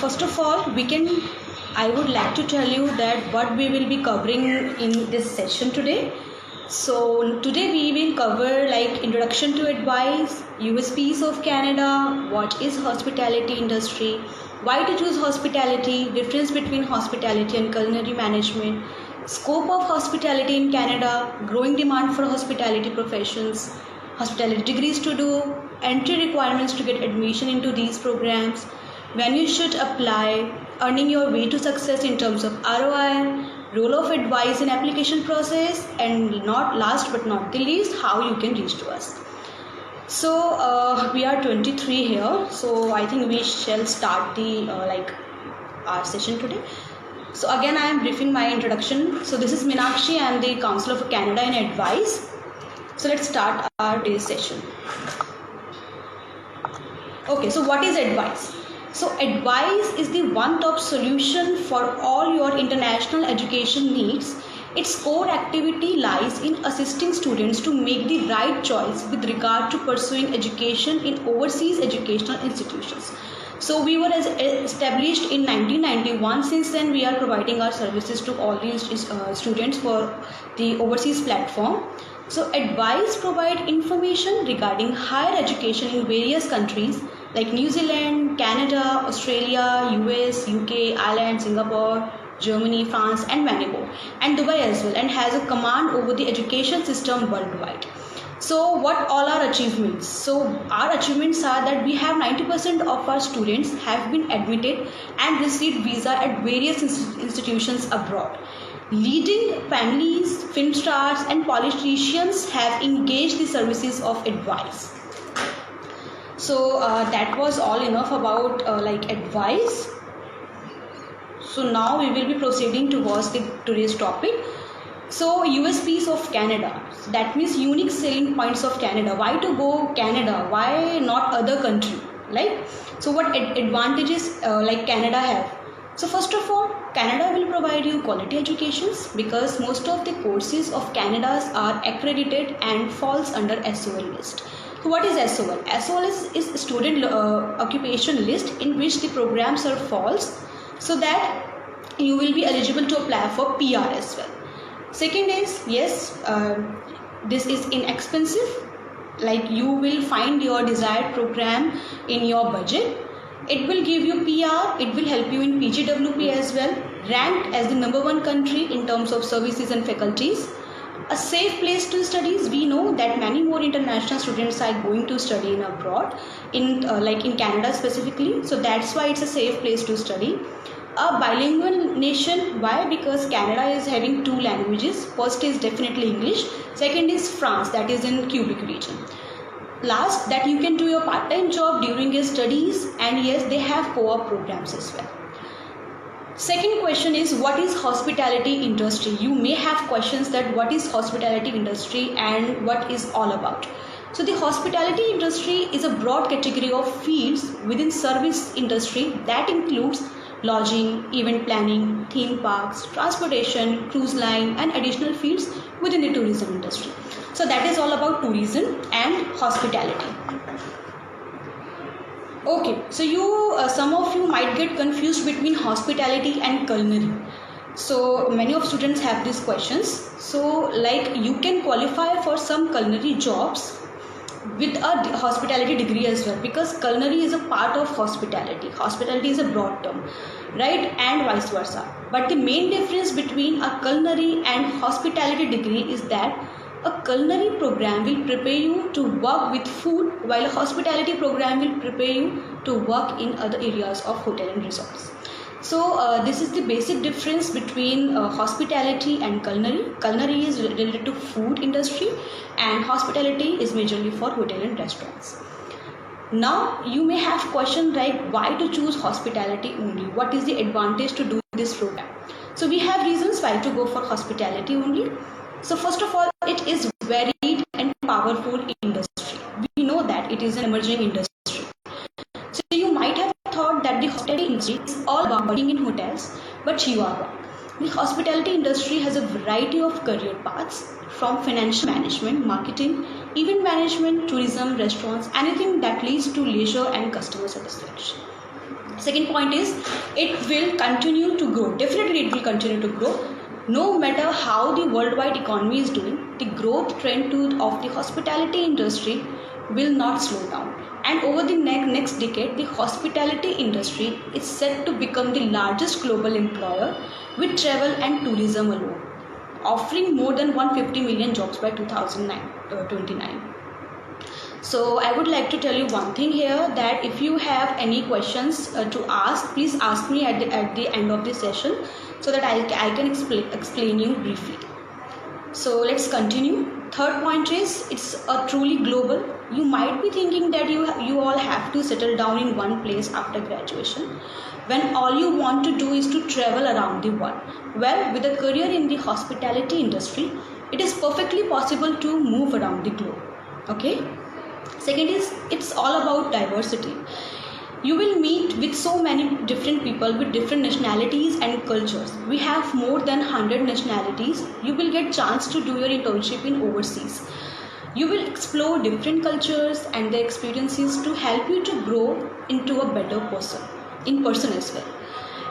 First of all, I would like to tell you that what we will be covering in this session today. So today we will cover like introduction to advice, USPs of Canada, what is hospitality industry, why to choose hospitality, difference between hospitality and culinary management, scope of hospitality in Canada, growing demand for hospitality professions, hospitality degrees to do, entry requirements to get admission into these programs, when you should apply, earning your way to success in terms of ROI, role of advice in application process, and not last but not the least, how you can reach to us. So we are 23 here, so I think we shall start the our session today. So again, I am briefing my introduction. So this is Meenakshi. I am the Council of Canada in Advice. So let's start our today's session. Okay, so what is advice? So advice is the one-stop solution for all your international education needs. Its core activity lies in assisting students to make the right choice with regard to pursuing education in overseas educational institutions. So we were established in 1991. Since then, we are providing our services to all these students for the overseas platform. So advice provide information regarding higher education in various countries like New Zealand, Canada, Australia, US, UK, Ireland, Singapore, Germany, France, and many more, and Dubai as well, and has a command over the education system worldwide. So what all our achievements? So our achievements are that we have 90% of our students have been admitted and received visa at various institutions abroad. Leading families, film stars, and politicians have engaged the services of advice. So that was all enough about advice. So now we will be proceeding towards today's topic. So USPs of Canada, that means unique selling points of Canada. Why to go Canada? Why not other country? So what advantages Canada have? So first of all, Canada will provide you quality educations because most of the courses of Canada are accredited and falls under SOL list. So what is SOL? SOL is student occupation list in which the programs are false, so that you will be eligible to apply for PR as well. Second is, yes, this is inexpensive. Like you will find your desired program in your budget. It will give you PR, it will help you in PGWP as well, ranked as the #1 country in terms of services and faculties. A safe place to study. We know that many more international students are going to study in abroad, in Canada specifically. So that's why it's a safe place to study. A bilingual nation. Why? Because Canada is having 2 languages. First is definitely English. Second is France, that is in Quebec region. Last, that you can do your part-time job during your studies, and yes, they have co-op programs as well. Second question is, what is hospitality industry? You may have questions that what is hospitality industry and what is all about. So the hospitality industry is a broad category of fields within service industry that includes lodging, event planning, theme parks, transportation, cruise line, and additional fields within the tourism industry. So that is all about tourism and hospitality. Okay, so some of you might get confused between hospitality and culinary. So many of students have these questions. So you can qualify for some culinary jobs with a hospitality degree as well, because culinary is a part of hospitality. Hospitality is a broad term, right? And vice versa. But the main difference between a culinary and hospitality degree is that a culinary program will prepare you to work with food, while a hospitality program will prepare you to work in other areas of hotel and resorts. So this is the basic difference between hospitality and culinary. Culinary is related to food industry, and hospitality is majorly for hotel and restaurants. Now you may have questions like, why to choose hospitality only? What is the advantage to do this program? So we have reasons why to go for hospitality only. So first of all, it is varied and powerful industry. We know that it is an emerging industry. So you might have thought that the hospitality industry is all about working in hotels, but you are wrong. The hospitality industry has a variety of career paths, from financial management, marketing, event management, tourism, restaurants, anything that leads to leisure and customer satisfaction. Second point is it will continue to grow. Definitely it will continue to grow. No matter how the worldwide economy is doing, the growth trend of the hospitality industry will not slow down. And over the next decade, the hospitality industry is set to become the largest global employer with travel and tourism alone, offering more than 150 million jobs by 2029. So I would like to tell you one thing here, that if you have any questions to ask, please ask me at the end of the session, so that I can explain you briefly. So let's continue. Third point is it's a truly global. You might be thinking that you all have to settle down in one place after graduation, when all you want to do is to travel around the world. Well, with a career in the hospitality industry, it is perfectly possible to move around the globe. Okay. Second is it's all about diversity. You will meet with so many different people with different nationalities and cultures. We have more than 100 nationalities. You will get chance to do your internship in overseas. You will explore different cultures and their experiences to help you to grow into a better person, in person as well.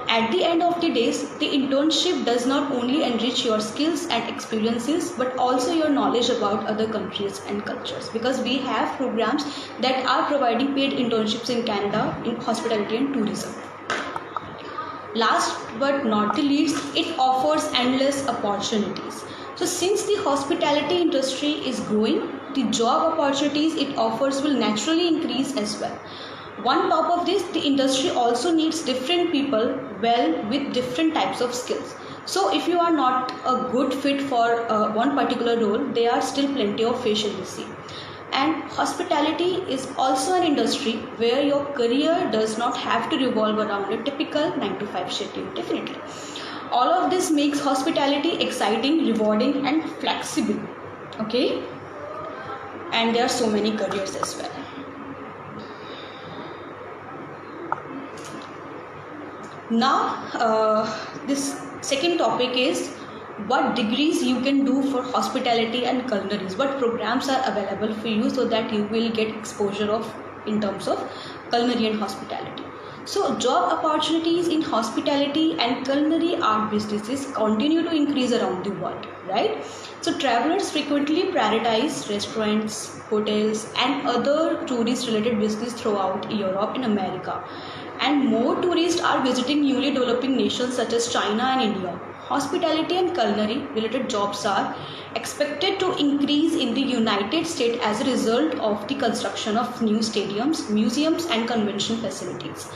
At the end of the days, the internship does not only enrich your skills and experiences, but also your knowledge about other countries and cultures, because we have programs that are providing paid internships in Canada in hospitality and tourism. Last but not the least, it offers endless opportunities. So since the hospitality industry is growing, the job opportunities it offers will naturally increase as well. On top of this, the industry also needs different people with different types of skills. So if you are not a good fit for one particular role, there are still plenty of fish in the sea. And hospitality is also an industry where your career does not have to revolve around a typical 9 to 5 schedule. Definitely. All of this makes hospitality exciting, rewarding and flexible. Okay. And there are so many careers as well. Now, this second topic is what degrees you can do for hospitality and culinaries. What programs are available for you so that you will get exposure in terms of culinary and hospitality. So, job opportunities in hospitality and culinary art businesses continue to increase around the world, right? So, travelers frequently prioritize restaurants, hotels, and other tourist-related business throughout Europe and America. And more tourists are visiting newly developing nations such as China and India. Hospitality and culinary related jobs are expected to increase in the United States as a result of the construction of new stadiums, museums, and convention facilities.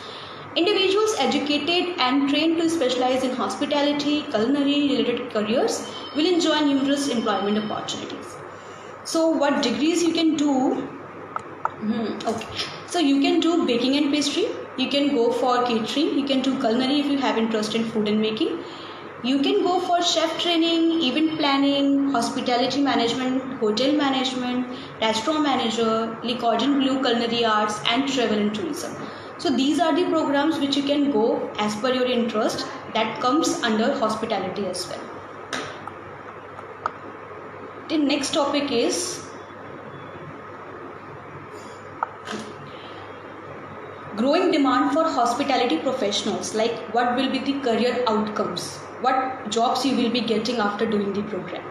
Individuals educated and trained to specialize in hospitality, culinary related careers will enjoy numerous employment opportunities. So, what degrees you can do? Okay. So you can do baking and pastry, you can go for catering, you can do culinary if you have interest in food and making. You can go for chef training, event planning, hospitality management, hotel management, restaurant manager, Le Cordon Bleu culinary arts and travel and tourism. So these are the programs which you can go as per your interest, that comes under hospitality as well. The next topic is growing demand for hospitality professionals, like what will be the career outcomes, what jobs you will be getting after doing the program.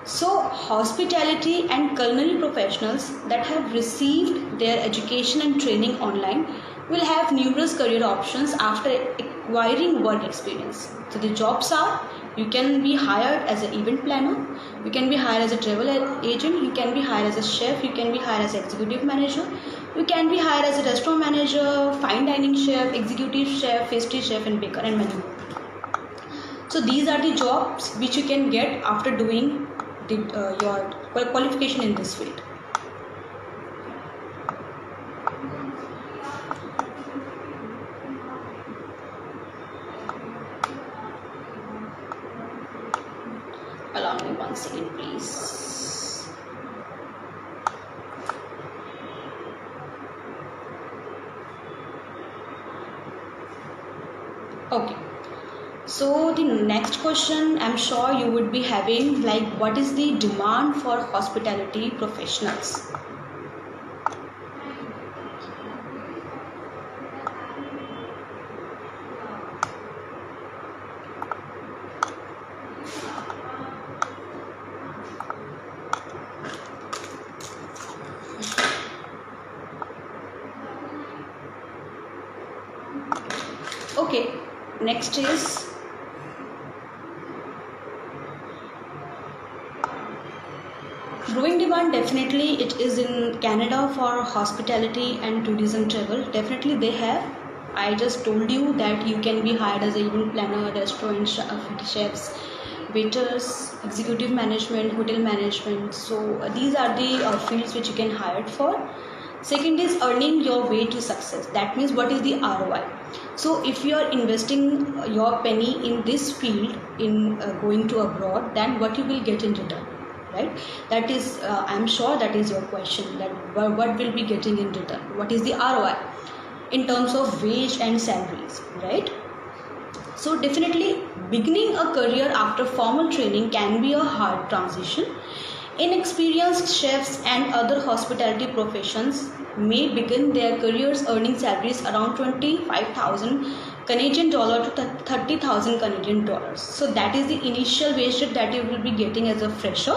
So hospitality and culinary professionals that have received their education and training online will have numerous career options after acquiring work experience. So the jobs are, you can be hired as an event planner, you can be hired as a travel agent, you can be hired as a chef, you can be hired as an executive manager, you can be hired as a restaurant manager, fine dining chef, executive chef, pastry chef and baker and many more. So these are the jobs which you can get after doing your qualification in this field. Allow me 1 second, please. Okay. So the next question I'm sure you would be having, like, what is the demand for hospitality professionals? Okay, next is growing demand. Definitely it is in Canada for hospitality and tourism travel. Definitely they have. I just told you that you can be hired as a event planner, restaurant chefs, waiters, executive management, hotel management. So these are the fields which you can hire for. Second is earning your way to success. That means what is the ROI? So if you are investing your penny in this field in going to abroad, then what you will get in return, right? That is I'm sure that is your question, that what will be getting in return, what is the ROI in terms of wage and salaries, right? So definitely beginning a career after formal training can be a hard transition. Inexperienced chefs and other hospitality professions may begin their careers earning salaries around 25,000 Canadian dollar to 30,000 Canadian dollars. So that is the initial wage rate that you will be getting as a fresher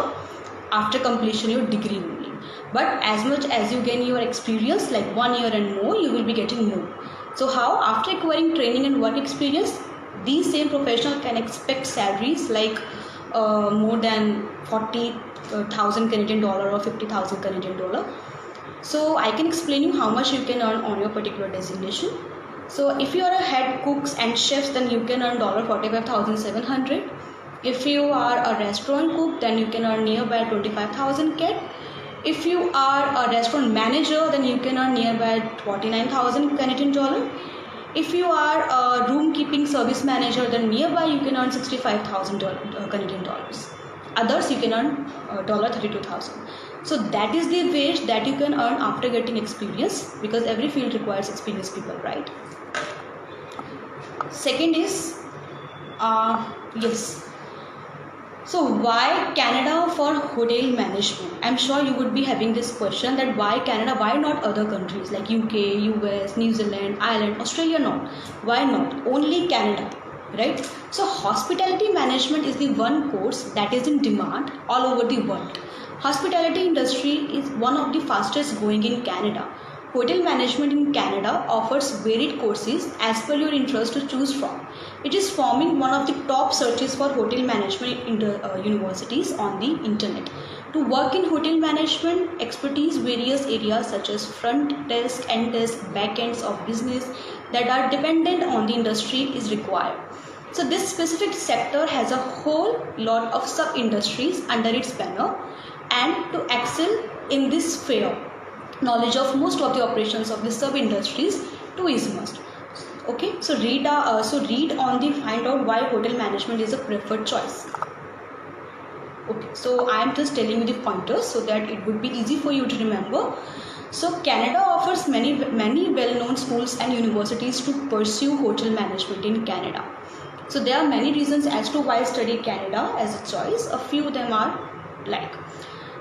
after completion your degree only. But as much as you gain your experience, like 1 year and more, you will be getting more. So how? After acquiring training and work experience, these same professional can expect salaries like more than 40,000 Canadian dollar or 50,000 Canadian dollar. So I can explain you how much you can earn on your particular designation. So if you are a head cooks and chefs, then you can earn $45,700. If you are a restaurant cook, then you can earn nearby 25,000 CAD. If you are a restaurant manager, then you can earn nearby 49,000 Canadian dollar. If you are a room keeping service manager, then nearby you can earn 65,000 Canadian dollars. Others you can earn $32,000. So that is the wage that you can earn after getting experience, because every field requires experienced people, right? Second is yes. So why Canada for hotel management? I'm sure you would be having this question, that why Canada, why not other countries like UK, US, New Zealand, Ireland, Australia not? Why not? Only Canada, right? So hospitality management is the one course that is in demand all over the world. Hospitality industry is one of the fastest growing in Canada. Hotel management in Canada offers varied courses as per your interest to choose from. It is forming one of the top searches for hotel management in the universities on the internet. To work in hotel management, expertise various areas such as front desk, end desk, back ends of business that are dependent on the industry is required. So this specific sector has a whole lot of sub-industries under its banner, and to excel in this sphere, knowledge of most of the operations of the sub-industries too is must. Okay, so read on the find out why hotel management is a preferred choice. Okay, so I am just telling you the pointers so that it would be easy for you to remember. So Canada offers many well-known schools and universities to pursue hotel management in Canada. So there are many reasons as to why study Canada as a choice. A few of them are like,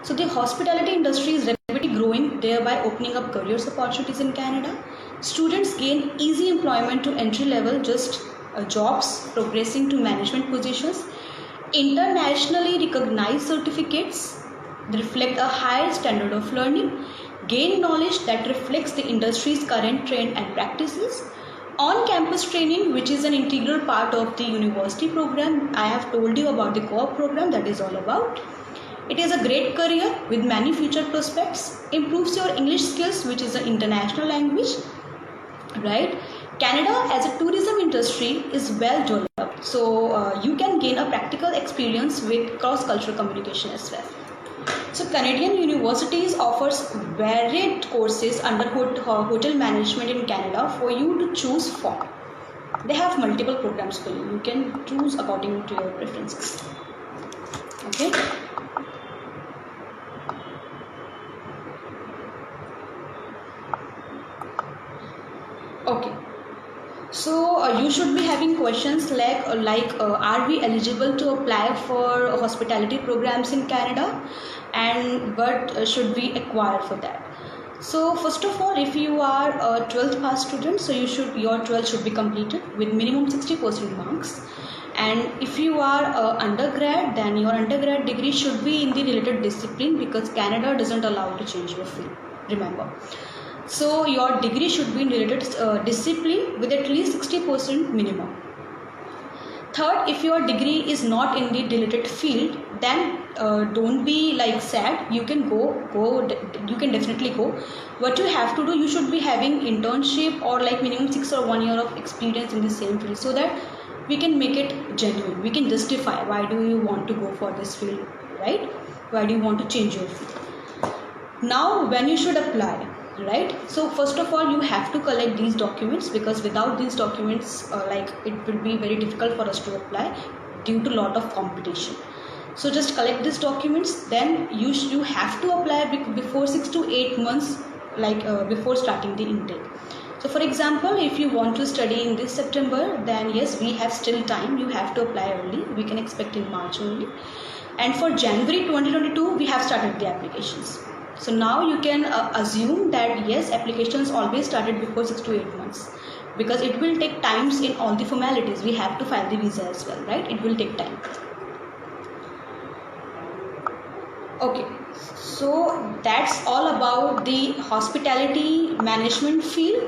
so the hospitality industry is rapidly growing, thereby opening up careers opportunities in Canada. Students gain easy employment to entry level jobs, progressing to management positions. Internationally recognized certificates reflect a higher standard of learning. Gain knowledge that reflects the industry's current trend and practices. On-campus training, which is an integral part of the university program. I have told you about the co-op program, that is all about. It is a great career with many future prospects. Improves your English skills, which is an international language, right? Canada as a tourism industry is well developed, so you can gain a practical experience with cross-cultural communication as well. So Canadian universities offers varied courses under hotel management in Canada for you to choose from. They have multiple programs for you. You can choose according to your preferences. Okay. Okay, so you should be having questions like are we eligible to apply for hospitality programs in Canada, and what should we acquire for that? So first of all, if you are a 12th pass student, so your 12th should be completed with minimum 60% marks. And if you are undergrad, then your undergrad degree should be in the related discipline, because Canada doesn't allow to change your field, remember. So your degree should be in related discipline with at least 60% minimum. Third, if your degree is not in the related field, then don't be like sad. You can you can definitely go. What you have to do, you should be having internship or like minimum 6 or 1 year of experience in the same field, so that we can make it genuine. We can justify why do you want to go for this field, right? Why do you want to change your field? Now, when you should apply, right? So first of all, you have to collect these documents, because without these documents, like it will be very difficult for us to apply due to lot of competition. So just collect these documents, then you have to apply before 6 to 8 months, like before starting the intake. So for example, if you want to study in this September, then yes, we have still time. You have to apply early. We can expect in March only. And for January 2022, we have started the applications. So now you can assume that yes, applications always started before 6 to 8 months, because it will take times in all the formalities. We have to file the visa as well, right? It will take time. Okay, so that's all about the hospitality management field.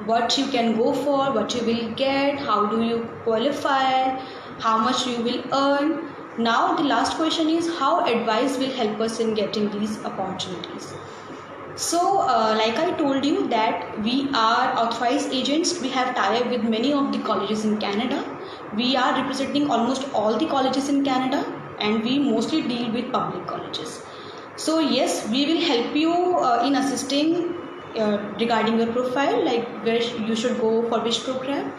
What you can go for, what you will get, how do you qualify, how much you will earn. Now the last question is how advice will help us in getting these opportunities. So like I told you that we are authorized agents. We have tie-up with many of the colleges in Canada. We are representing almost all the colleges in Canada, and we mostly deal with public colleges. So yes, we will help you in assisting regarding your profile, like where you should go for which program.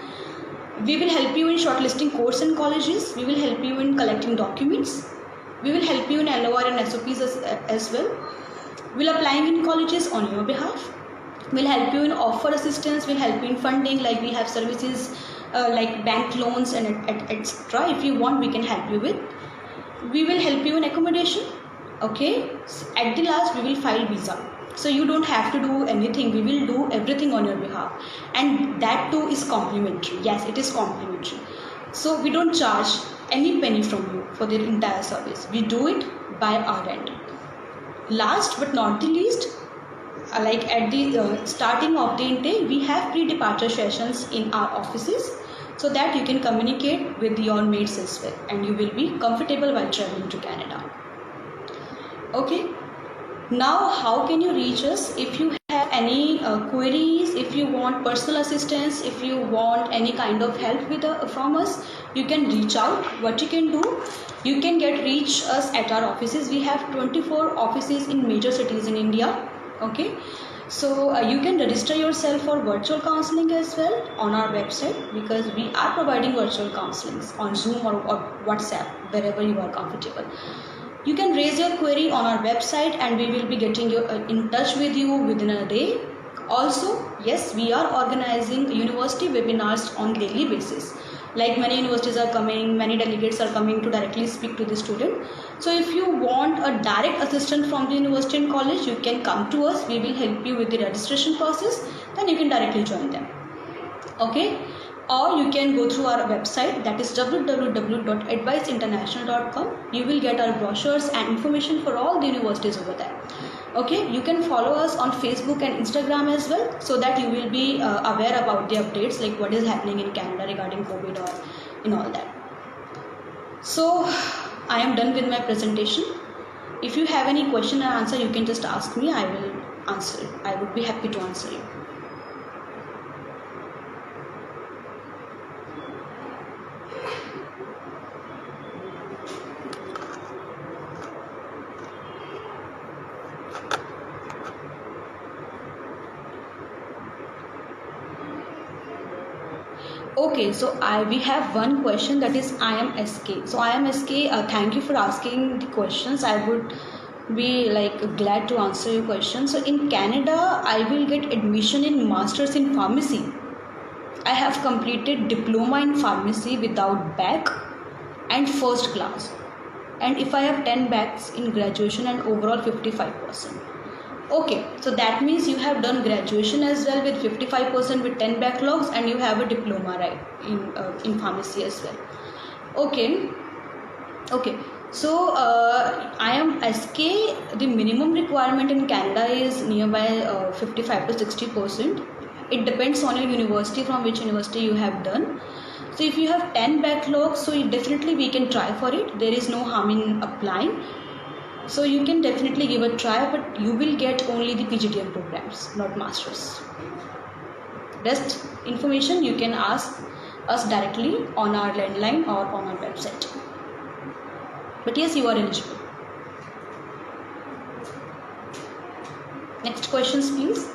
We will help you in shortlisting course and colleges. We will help you in collecting documents. We will help you in LOR and SOPs as well. We'll applying in colleges on your behalf. We'll help you in offer assistance. We'll help you in funding, like we have services like bank loans and etc. If you want, we can help you with. We will help you in accommodation. Okay. At the last, we will file visa. So you don't have to do anything. We will do everything on your behalf, and that too is complimentary. Yes, it is complimentary. So we don't charge any penny from you for the entire service. We do it by our end. Last but not the least, like at the starting of the intake, we have pre-departure sessions in our offices, so that you can communicate with your mates as well, and you will be comfortable while traveling to Canada. Okay. Now, how can you reach us? If you have any queries, if you want personal assistance, if you want any kind of help from us, you can reach out. What you can do, you can reach us at our offices. We have 24 offices in major cities in India. Okay, so you can register yourself for virtual counseling as well on our website, because we are providing virtual counselings on Zoom or WhatsApp, wherever you are comfortable. You can raise your query on our website, and we will be getting you in touch with you within a day. Also, yes, we are organizing university webinars on daily basis. Like many universities are coming, many delegates are coming to directly speak to the student. So if you want a direct assistant from the university and college, you can come to us. We will help you with the registration process. Then you can directly join them. Okay. Or you can go through our website, that is www.adviceinternational.com. You will get our brochures and information for all the universities over there. Okay, you can follow us on Facebook and Instagram as well, so that you will be aware about the updates, like what is happening in Canada regarding COVID or in all that. So I am done with my presentation. If you have any question or answer, you can just ask me. I will answer. I would be happy to answer you. Okay, so we have one question, that is IMSK. So IMSK, thank you for asking the questions. I would be like glad to answer your question. So in Canada, I will get admission in Masters in Pharmacy. I have completed diploma in pharmacy without back and first class. And if I have 10 backs in graduation and overall 55%. Okay, so that means you have done graduation as well with 55% with 10 backlogs, and you have a diploma, right, in pharmacy as well. Okay. So I am SK. The minimum requirement in Canada is nearby 55 to 60%. It depends on your university, from which university you have done. So if you have 10 backlogs, so definitely we can try for it. There is no harm in applying. So you can definitely give a try, but you will get only the PGDM programs, not masters. Rest information you can ask us directly on our landline or on our website. But yes, you are eligible. Next questions, please.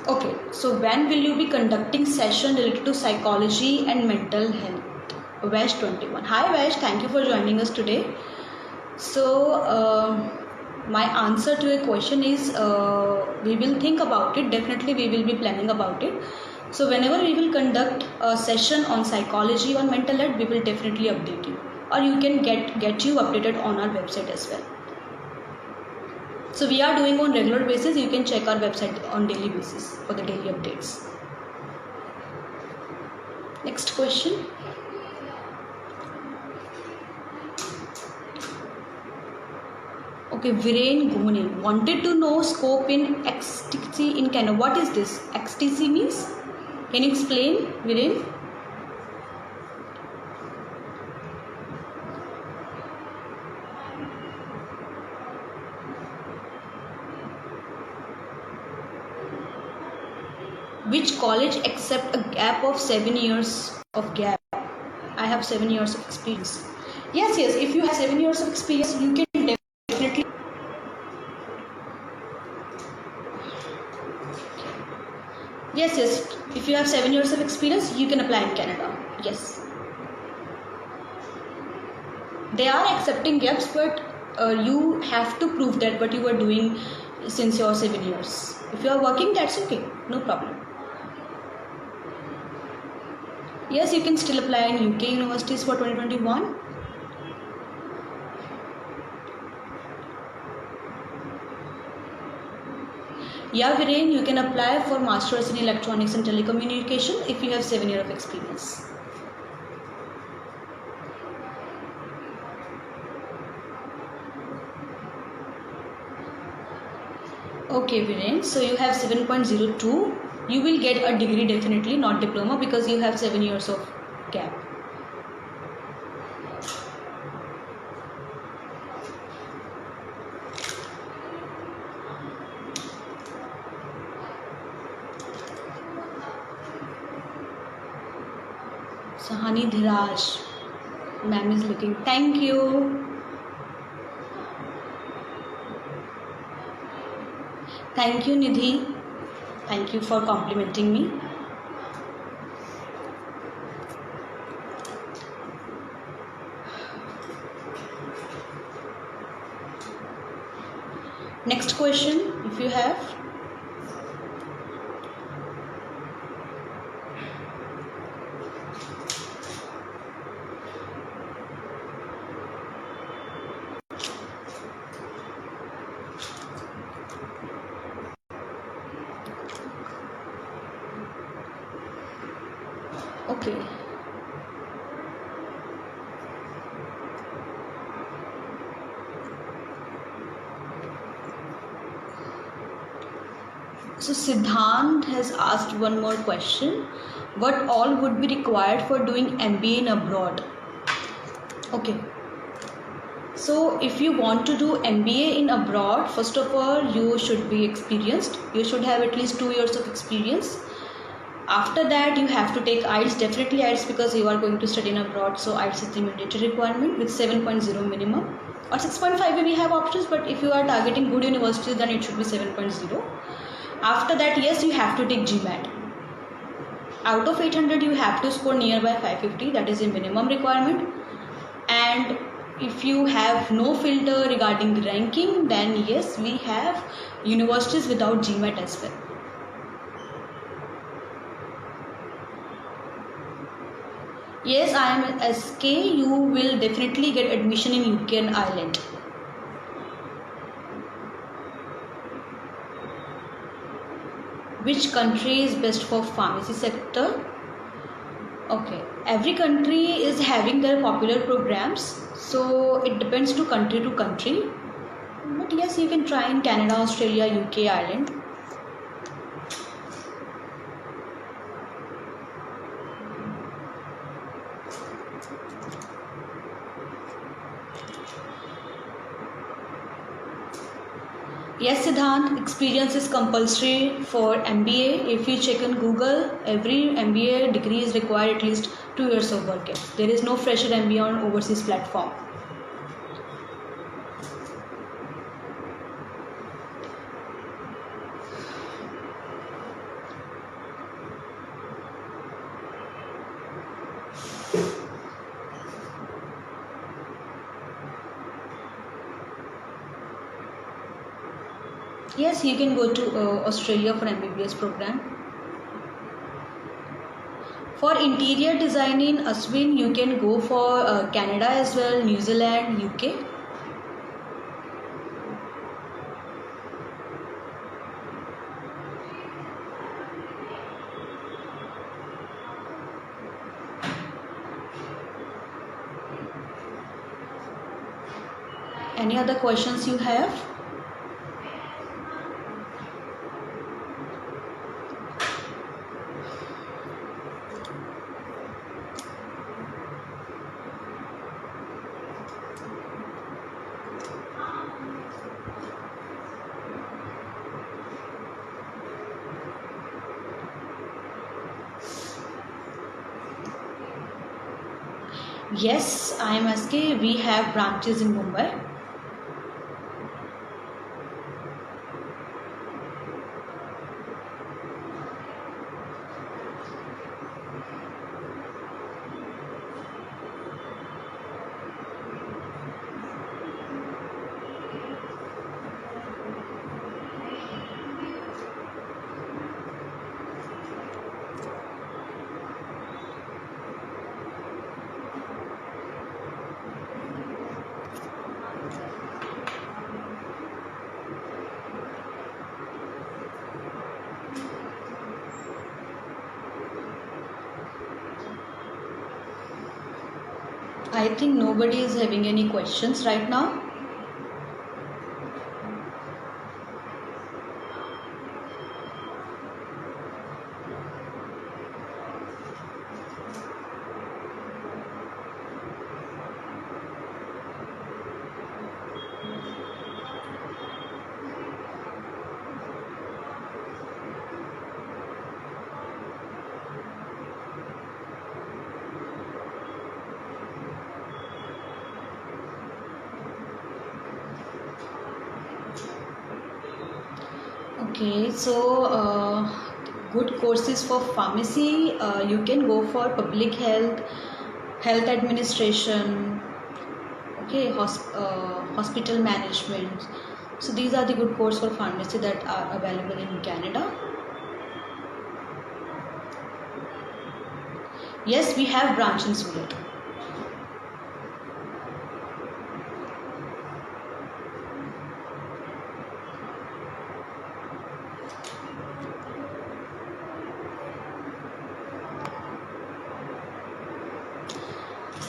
Okay, so when will you be conducting session related to psychology and mental health? Vash 21. Hi Vash, thank you for joining us today. So my answer to your question is we will think about it. Definitely we will be planning about it. So whenever we will conduct a session on psychology or mental health, we will definitely update you, or you can get you updated on our website as well. So we are doing on regular basis. You can check our website on daily basis for the daily updates. Next question. Okay, Viren Gune wanted to know scope in XTC in Canada. What is this? XTC means? Can you explain, Viren? Which college accept a gap of 7 years of gap? I have 7 years of experience. Yes, if you have 7 years of experience, you can definitely. Yes, if you have 7 years of experience, you can apply in Canada. Yes. They are accepting gaps, but you have to prove that what you were doing since your 7 years. If you are working, that's okay, no problem. Yes, you can still apply in UK universities for 2021. Yeah, Viren, you can apply for Masters in Electronics and Telecommunication if you have 7 years of experience. Okay, Viren, so you have 7.02. You will get a degree definitely, not diploma, because you have 7 years of gap. Sahani Dhiraj, ma'am is looking. Thank you. Thank you, Nidhi. Thank you for complimenting me. Next question, if you have. Okay. So Siddhant has asked one more question. What all would be required for doing MBA in abroad? Okay. So if you want to do MBA in abroad, first of all, you should be experienced. You should have at least 2 years of experience. After that, you have to take IELTS, definitely IELTS, because you are going to study in abroad. So IELTS is the mandatory requirement with 7.0 minimum, or 6.5 we have options, but if you are targeting good universities, then it should be 7.0. After that, yes, you have to take GMAT. Out of 800, you have to score nearby 550. That is a minimum requirement. And if you have no filter regarding the ranking, then yes, we have universities without GMAT as well. Yes, I am SK. You will definitely get admission in UK and Ireland. Which country is best for pharmacy sector? Okay, every country is having their popular programs, so it depends to country. But yes, you can try in Canada, Australia, UK, Ireland. Yes, Siddhant, experience is compulsory for MBA. If you check in Google, every MBA degree is required at least 2 years of work. There is no fresher MBA on overseas platform. Yes, you can go to Australia for MBBS program. For interior designing, Aswin, you can go for Canada as well, New Zealand, UK. Any other questions you have? Yes, IMSK, we have branches in Mumbai. I think nobody is having any questions right now. Okay, so good courses for pharmacy, you can go for public health, health administration, okay, hospital management. So these are the good courses for pharmacy that are available in Canada. Yes, we have branch in Surat.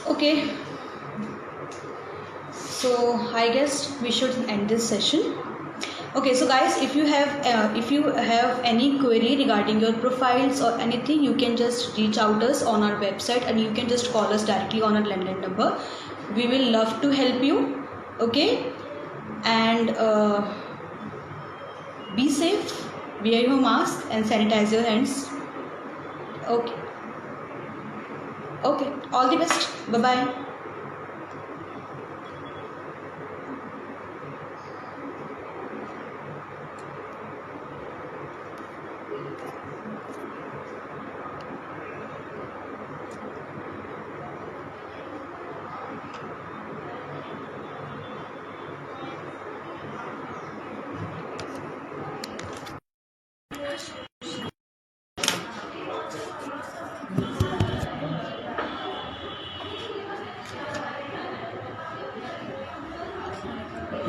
Okay, so I guess we should end this session. Okay, so guys, if you have any query regarding your profiles or anything, you can just reach out us on our website, and you can just call us directly on our landline number. We will love to help you. Okay, and be safe, wear your mask and sanitize your hands. Okay, okay, all the best. Bye bye.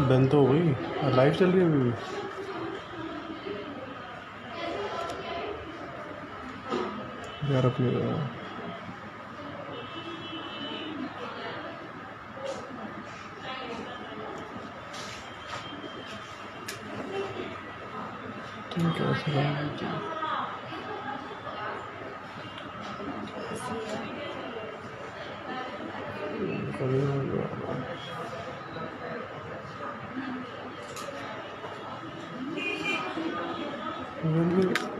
बंद तो हो गई, live चल रही है अभी भी। यार अपनी तुम कैसे कभी